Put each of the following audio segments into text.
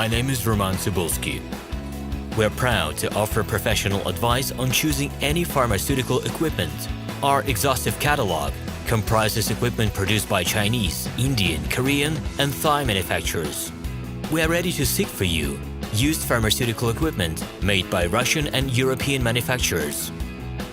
My name is Roman Cybulski. We're proud to offer professional advice on choosing any pharmaceutical equipment. Our exhaustive catalog comprises equipment produced by Chinese, Indian, Korean, and Thai manufacturers. We are ready to seek for you used pharmaceutical equipment made by Russian and European manufacturers.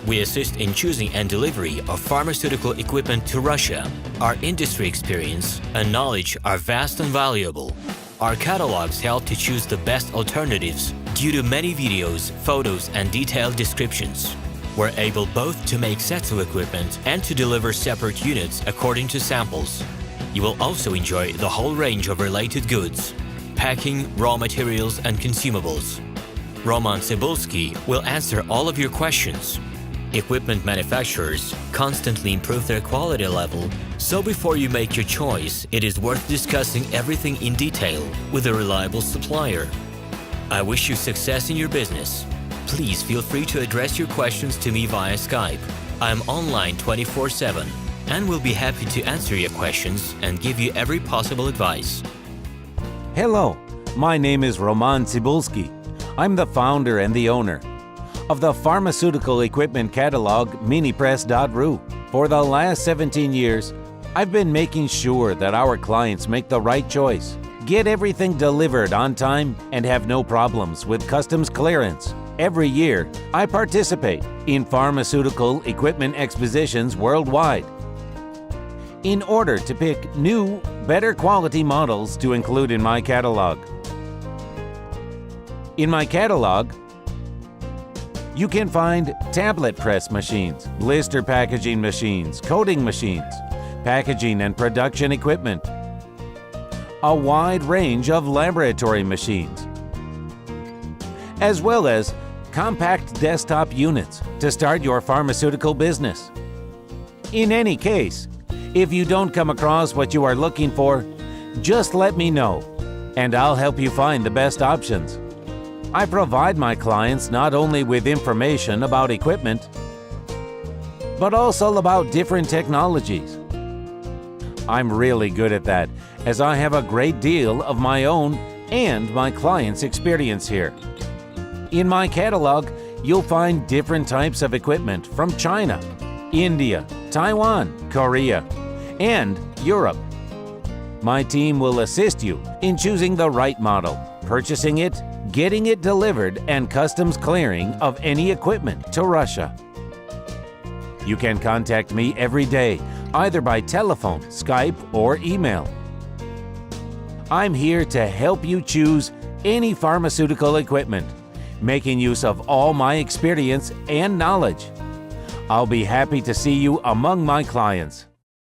We assist in choosing and delivery of pharmaceutical equipment to Russia. Our industry experience and knowledge are vast and valuable. Our catalogs help to choose the best alternatives due to many videos, photos, and detailed descriptions. We're able both to make sets of equipment and to deliver separate units according to samples. You will also enjoy the whole range of related goods, packing, raw materials, and consumables. Roman Cybulski will answer all of your questions. Equipment manufacturers constantly improve their quality level, so before you make your choice, it is worth discussing everything in detail with a reliable supplier. I wish you success in your business. Please feel free to address your questions to me via Skype. I'm online 24/7 and will be happy to answer your questions and give you every possible advice. Hello, my name is Roman Cybulski. I'm the founder and the owner of the pharmaceutical equipment catalog minipress.ru. For the last 17 years, I've been making sure that our clients make the right choice, get everything delivered on time, and have no problems with customs clearance. Every year, I participate in pharmaceutical equipment expositions worldwide in order to pick new, better quality models to include in my catalog. In my catalog, you can find tablet press machines, blister packaging machines, coating machines, packaging and production equipment, a wide range of laboratory machines, as well as compact desktop units to start your pharmaceutical business. In any case, if you don't come across what you are looking for, just let me know, and I'll help you find the best options. I provide my clients not only with information about equipment, but also about different technologies. I'm really good at that, as I have a great deal of my own and my clients' experience here. In my catalog, you'll find different types of equipment from China, India, Taiwan, Korea, and Europe. My team will assist you in choosing the right model, purchasing it, getting it delivered, and customs clearing of any equipment to Russia. You can contact me every day, either by telephone, Skype, or email. I'm here to help you choose any pharmaceutical equipment, making use of all my experience and knowledge. I'll be happy to see you among my clients.